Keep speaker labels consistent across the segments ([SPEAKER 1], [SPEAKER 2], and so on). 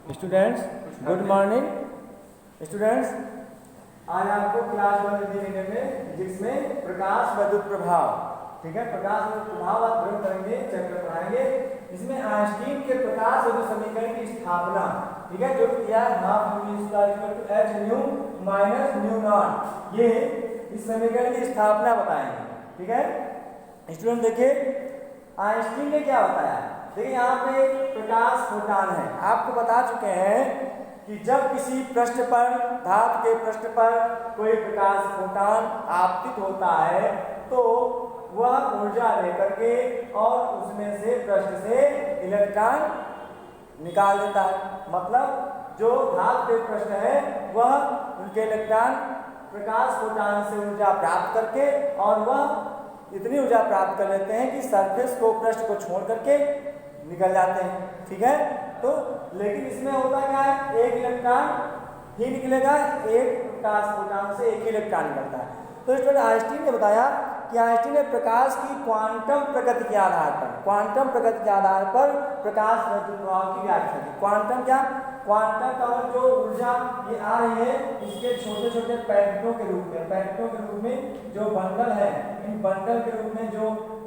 [SPEAKER 1] Students good morning. Students आज आपको class 1 में फिजिक्स में प्रकाश विद्युत प्रभाव, ठीक है, प्रकाश विद्युत प्रभाव आप ड्रॉ करेंगे, चैप्टर पढ़ाएंगे। इसमें आइंस्टीन के प्रकाश विद्युत समीकरण की स्थापना, ठीक है, जो किया half mu square equal to h nu minus nu naught, ये इस समीकरण की स्थापना बताएंगे। ठीक है स्टूडेंट, देखिए आइंस्टीन ने क्या बताया। देखिए यहाँ पे प्रकाश फोटान है, आपको बता चुके हैं कि जब किसी पृष्ठ पर, धातु के पृष्ठ पर कोई प्रकाश फोटान आपतित होता है तो वह ऊर्जा लेकर के और उसमें से पृष्ठ से इलेक्ट्रॉन निकाल देता है। मतलब जो धातु के पृष्ठ है वह उनके इलेक्ट्रॉन प्रकाश फोटान से ऊर्जा प्राप्त करके और वह इतनी ऊर्जा प्राप्त कर लेते हैं कि सरफेस को, पृष्ठ को छोड़ करके निकल जाते हैं। ठीक है, तो लेकिन इसमें होता क्या है, एक इलेक्ट्रॉन ही निकलेगा, एक प्रकाश फोटान से एक ही इलेक्ट्रॉन निकलता है। तो स्टूडेंट आइंस्टीन ने बताया कि आइंस्टीन ने प्रकाश की क्वांटम प्रकृति के आधार पर प्रकाश विद्युत प्रभाव की व्याख्या की। क्वांटम क्या, क्वांटम का जो ऊर्जा ये आ रही है इसके छोटे छोटे पैकेटों के रूप में जो बंडल है, इन बंडल के रूप में जो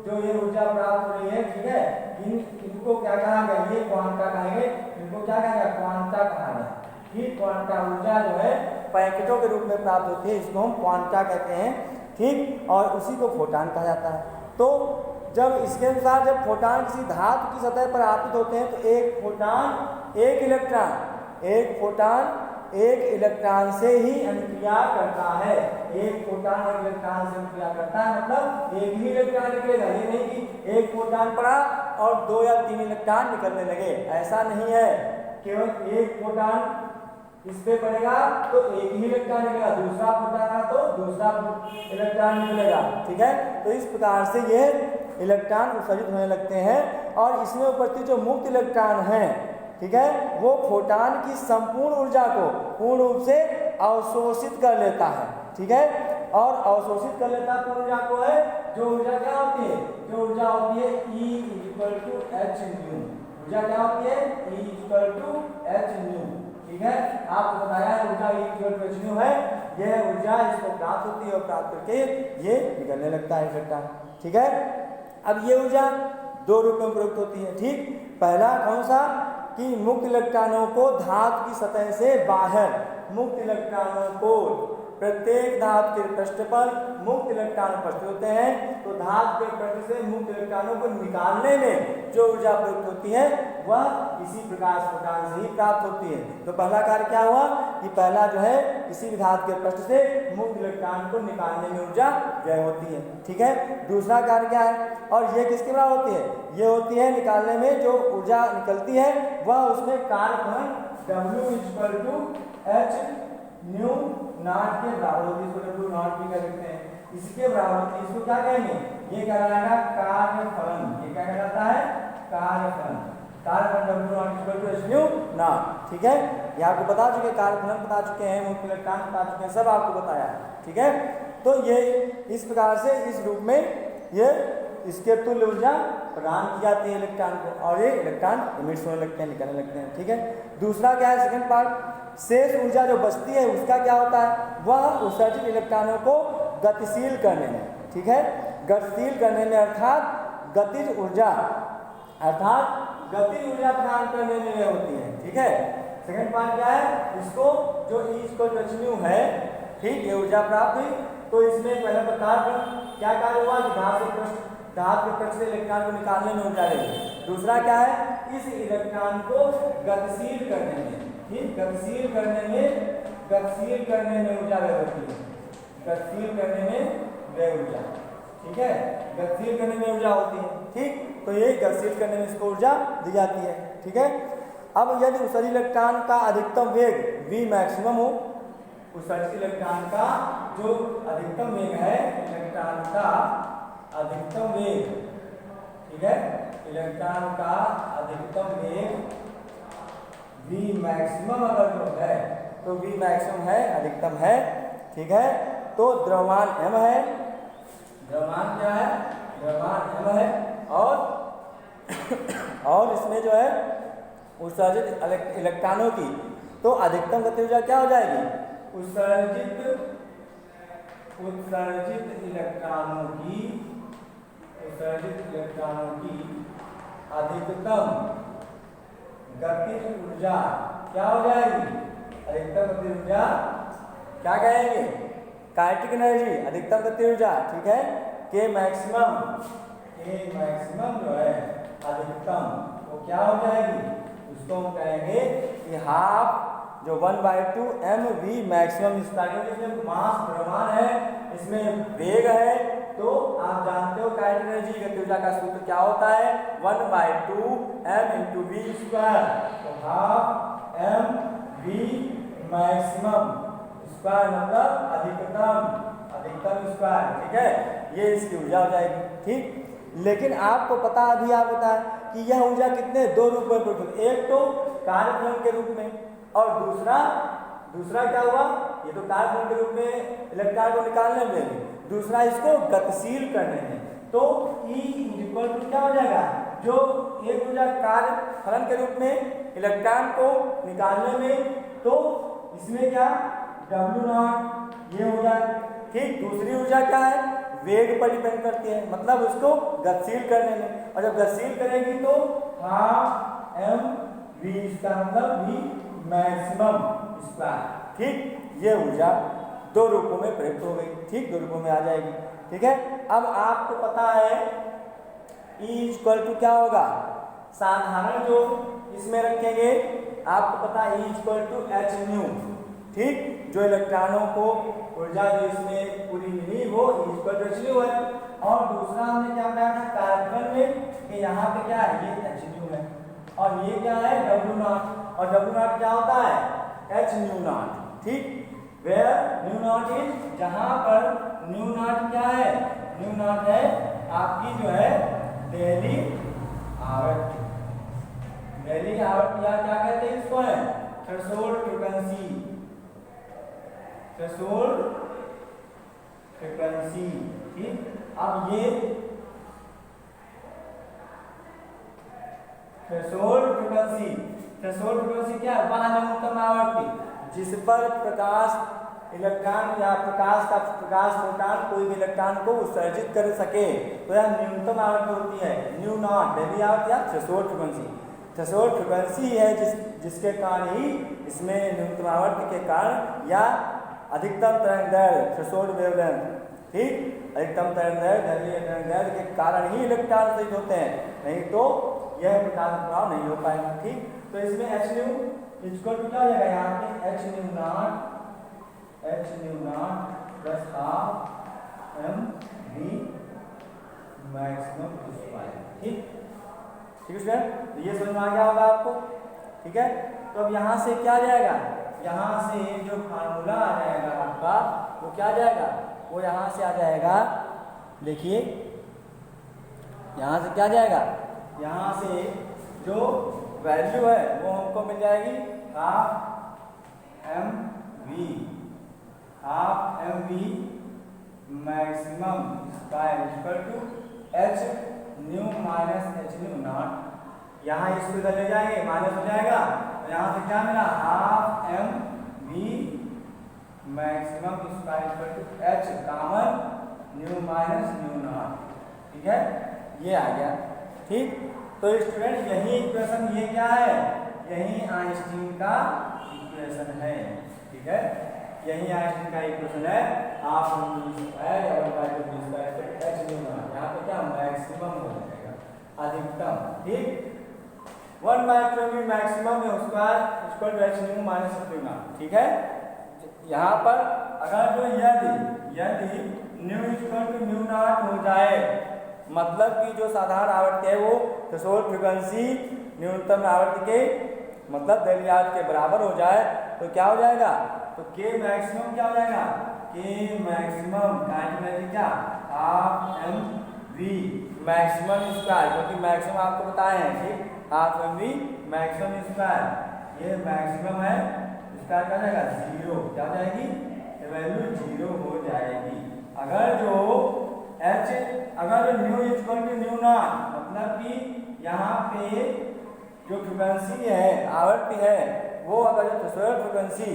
[SPEAKER 1] ये ऊर्जा प्राप्त हो रही है, ठीक है, इनको क्या कहा गया, ये क्वांटा कहेंगे, इनको क्या कहा गया, क्वांटा कहा गया। ठीक, क्वांटा ऊर्जा जो है पैकेटों के रूप में प्राप्त होती है, इसको हम क्वांटा कहते हैं। ठीक, और उसी को फोटान कहा जाता है। तो जब इसके अनुसार जब फोटान किसी धातु की सतह पर आपतित होते हैं तो एक फोटान एक इलेक्ट्रॉन से ही अभिक्रिया करता है। एक फोटान एक इलेक्ट्रॉन से अभिक्रिया करता है, मतलब एक ही इलेक्ट्रॉन निकलेगा। ये नहीं कि एक फोटान पड़ा और 2 या 3 इलेक्ट्रॉन निकलने लगे, ऐसा नहीं है। केवल एक फोटान इस पे पड़ेगा तो एक ही इलेक्ट्रॉन निकलेगा, दूसरा फोटान तो दूसरा इलेक्ट्रॉन निकलेगा। ठीक है, तो इस प्रकार से ये इलेक्ट्रॉन उत्सर्जित होने लगते हैं और इसमें उपस्थित जो मुक्त इलेक्ट्रॉन हैं, ठीक है, वो फोटान की संपूर्ण ऊर्जा को पूर्ण रूप से अवशोषित कर लेता है। ठीक है, और अवशोषित कर लेता पूर्ण ऊर्जा को है, जो ऊर्जा क्या होती है, जो ऊर्जा होती है E equal to H nu. ऊर्जा क्या होती है, E equal to H nu. ठीक है, आपको बताया ऊर्जा E equal to H nu है, यह ऊर्जा इसको प्राप्त होती है और प्राप्त करके ये निकलने लगता है इलेक्ट्रॉन। ठीक है, अब ये ऊर्जा 2 रूप में प्रयुक्त होती है। ठीक, पहला कौन सा कि मुक्त इलेक्ट्रॉनों को धातु की सतह से बाहर, मुक्त इलेक्ट्रॉनों को प्रत्येक धातु के पृष्ठ पर मुक्त इलेक्ट्रॉन उपस्थित होते हैं, तो धातु के पृष्ठ से मुक्त इलेक्ट्रॉनों को निकालने में जो ऊर्जा प्रयुक्त होती है वह इसी प्रकाश फोटान से ही प्राप्त होती है। तो पहला कार्य क्या हुआ कि पहला जो है किसी भी धातु के पृष्ठ से मुक्त इलेक्ट्रॉन को निकालने में ऊर्जा व्यय होती है। ठीक है, दूसरा कार्य क्या है, और ये किसके बराबर होती है, ये होती है निकालने में जो ऊर्जा निकलती है वह उसमें कार्य फलन W equal to H nu naught के बराबर होती है, इसको W नॉट भी कह सकते हैं, इसके बराबर होती है। इसको क्या कहेंगे, ये कहलाएगा कार्य फलन। ये क्या कहलाता है, कार्य फलन। कार्य फलन W naught equal to H nu naught. ठीक है, ये आपको बता चुके, कार्य फलन बता चुके हैं, मुक्त इलेक्ट्रॉन बता चुके हैं, सब आपको बताया है। ठीक है, तो ये इस प्रकार से इस रूप में ये इसके तुल्य ऊर्जा प्रदान की जाती है इलेक्ट्रॉन को, और ये इलेक्ट्रॉन इमिट होने लगते हैं, निकलने लगते हैं। ठीक है, दूसरा क्या है, सेकंड पार्ट, शेष ऊर्जा जो बचती है उसका क्या होता है, वह उत्सर्जित इलेक्ट्रॉनों को गतिशील करने में, ठीक है, गतिशील करने में अर्थात गतिज ऊर्जा प्रदान करने में होती है। ठीक है, सेकंड पार्ट क्या है, इसको जो E equal to H nu है, ठीक, ये ऊर्जा प्राप्त हुई, तो इसमें पहला प्रकार क्या कार्य हुआ कि धातु के पृष्ठ से इलेक्ट्रॉन को निकालने में ऊर्जा लगी। दूसरा क्या है, इस इलेक्ट्रॉन को गतिशील करने में, ठीक, गतिशील करने में ऊर्जा व्यय होती है, गतिशील करने में व्यय ऊर्जा। ठीक है, गतिशील करने में ऊर्जा होती है। ठीक, तो ये गतिशील करने में इसको ऊर्जा दी जाती है। ठीक है, अब यदि उत्सर्जित इलेक्ट्रॉन का अधिकतम वेग V मैक्सिमम हो, उत्सर्जित इलेक्ट्रॉन का जो अधिकतम वेग है, इलेक्ट्रॉन का अधिकतम वेग, ठीक है, इलेक्ट्रॉन का अधिकतम वेग V मैक्सिमम अगर जो है तो V मैक्सिमम है, अधिकतम है। ठीक है, तो द्रव्यमान m है, द्रव्यमान क्या है, द्रव्यमान m है, और इसमें जो है उत्सर्जित इलेक्ट्रॉनों की, तो अधिकतम गतिज ऊर्जा क्या हो जाएगी? उत्सर्जित इलेक्ट्रॉनों की अधिकतम गतिज ऊर्जा क्या हो जाएगी? अधिकतम गतिज ऊर्जा क्या कहेंगे? काइनेटिक एनर्जी, अधिकतम गतिज ऊर्जा, ठीक है। के मैक्सिमम जो है अधिकतम, वो क्या हो जाएगी? उसको हम कहेंगे कि हाफ जो 1/2 mv मैक्सिमम स्पार्किंग, इसमें मास द्रव्यमान है, इसमें वेग है, तो आप जानते हो काइनेटिक एनर्जी गतिज ऊर्जा का सूत्र क्या होता है? 1/2 m × v स्क्वायर, तो हाफ mv मैक्सिमम स्क्वायर मतलब अधिकतम स्क्वायर, ठीक है। ये इसकी ऊर्जा हो जाएगी, ठीक। लेकिन आपको पता, अभी आप बताएं कि यह ऊर्जा कितने दो रूप में प्रकट, एक तो कार्यफलन के रूप में, और दूसरा क्या हुआ? ये तो कार्यफलन के रूप में इलेक्ट्रॉन को निकालने में, दूसरा इसको गतिशील करने में। तो E = क्या हो जाएगा? जो एक ऊर्जा कार्यफलन के रूप में इलेक्ट्रॉन को निकालने में, तो इसमें क्या W0 ये ऊर्जा, ठीक। दूसरी ऊर्जा क्या है? वेग पर डिपेंड करती है, मतलब उसको गतिशील करने में, और जब गतिशील करेगी तो हाफ mv, इसका मतलब v मैक्सिमम स्क्वायर, ठीक। ये ऊर्जा दो रूपों में प्रयुक्त हो गई, ठीक, दो रूपों में आ जाएगी, ठीक है। अब आपको पता है E = क्या होगा? साधारण जो इसमें रखेंगे, आपको पता है E = hν, ठीक। जो इलेक्ट्रॉनों को ऊर्जा जो इसमें पूरी मिली वो E = hν है। और दूसरा हमने क्या बताया था कार्यफलन में कि यहाँ पे क्या है? ये hν है, और ये क्या है? W0, और W0 क्या होता है? hν0, ठीक। Where μ0 is, जहाँ पर μ0 क्या है? μ0 है आपकी जो है डेली आवृत्ति, या क्या कहते हैं इसको? है थ्रेशोल्ड फ्रीक्वेंसी, ठीक। अब ये थ्रेशोल्ड फ्रीक्वेंसी क्या है? वह न्यूनतम आवृत्ति जिस पर इलेक्ट्रॉन या प्रकाश फोटॉन कोई भी इलेक्ट्रॉन को उत्सर्जित कर सके, तो यह न्यूनतम आवृत्ति होती है, μ0, डेली आवृत्ति या थ्रेशोल्ड फ्रीक्वेंसी। थ्रेशोल्ड फ्रीक्वेंसी है जिसके कारण ही इसमें न्यूनतम आवृत्ति के कारण या अधिकतम तरंग दैर्घ्य थ्रेशोल्ड वेवलेंथ, ठीक। अधिकतम तरंग दैर्घ्य के कारण ही इलेक्ट्रॉन उत्सर्जित होते हैं, नहीं तो यह प्रकाश प्रभाव नहीं हो पाएगा, ठीक। तो इसमें hν = क्या हो जाएगा? यहाँ पे hν0 plus half mv maximum square, ठीक है स्टूडेंट। ये समझ में आ गया होगा आपको, ठीक है। तो अब यहाँ से क्या जाएगा? यहाँ से जो फार्मूला आ जाएगा आपका, वो क्या जाएगा? वो यहाँ से आ जाएगा, देखिए यहाँ से क्या जाएगा? यहाँ से जो वैल्यू है वो हमको मिल जाएगी half mv maximum square h -hν0। यहाँ इसको इधर ले जाएंगे, माइनस हो जाएगा, तो यहाँ से क्या मिला? Half mv maximum square h common μ-μ0, ठीक है। ये आ गया, ठीक। तो स्टूडेंट यही इक्वेशन, ये क्या है? यही आइंस्टीन का इक्वेशन है, ठीक है। यही आइंस्टीन का इक्वेशन है। आप यहाँ पे क्या मैक्सिमम हो जाएगा, अधिकतम, ठीक। 1/2 मैक्सिमम है उसका hν -hν0, ठीक है। यहाँ पर अगर जो यदि μ μ0 हो जाए, मतलब कि जो साधारण आवृत्ति है वो थ्रेशोल्ड फ्रीक्वेंसी न्यूनतम आवृत्ति के मतलब दैर्घ्य आवृत्ति के बराबर हो जाए, तो क्या हो जाएगा? तो K मैक्सिमम क्या हो जाएगा? K मैक्सिमम काइनेटिक एनर्जी क्या? हाफ mv मैक्सिमम स्क्वायर, क्योंकि मैक्सिमम आपको बताए हैं, ठीक। हाफ mv मैक्सिमम स्क्वायर, ये मैक्सिमम है, इसका क्या जाएगा? 0, क्या हो जाएगी? वैल्यू 0 हो जाएगी। अगर जो μ = μ0, मतलब कि यहाँ पे जो फ्रिक्वेंसी है, आवृत्ति है, वो अगर जो थ्रेशोल्ड फ्रिक्वेंसी,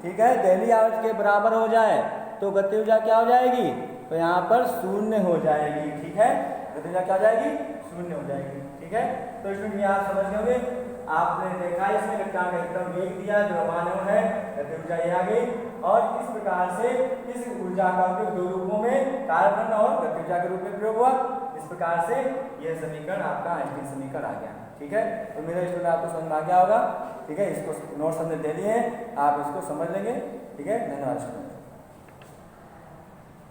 [SPEAKER 1] ठीक है, दहलीज आवृत्ति के बराबर हो जाए तो गति ऊर्जा क्या हो जाएगी, तो यहाँ पर शून्य हो जाएगी। ठीक है, गति ऊर्जा क्या हो जाएगी, शून्य हो जाएगी। ठीक है, तो इसमें आप समझ गए होंगे। आपने देखा इसमें इलेक्ट्रॉन का एकदम वेग दिया, द्रव्यमान है, गति ऊर्जा ये आ गई। और इस प्रकार से इस ऊर्जा का उपयोग दो रूपों में, कार्बन और गति ऊर्जा के रूप में प्रयोग हुआ। इस प्रकार से यह समीकरण आपका आइंस्टीन समीकरण आ गया। ठीक है, तो मेरा स्टूडेंट आपको समझ में आ गया होगा। ठीक है, इसको नोट्स हमने दे दिए हैं, आप इसको समझ लेंगे। ठीक है, धन्यवाद स्टूडेंट।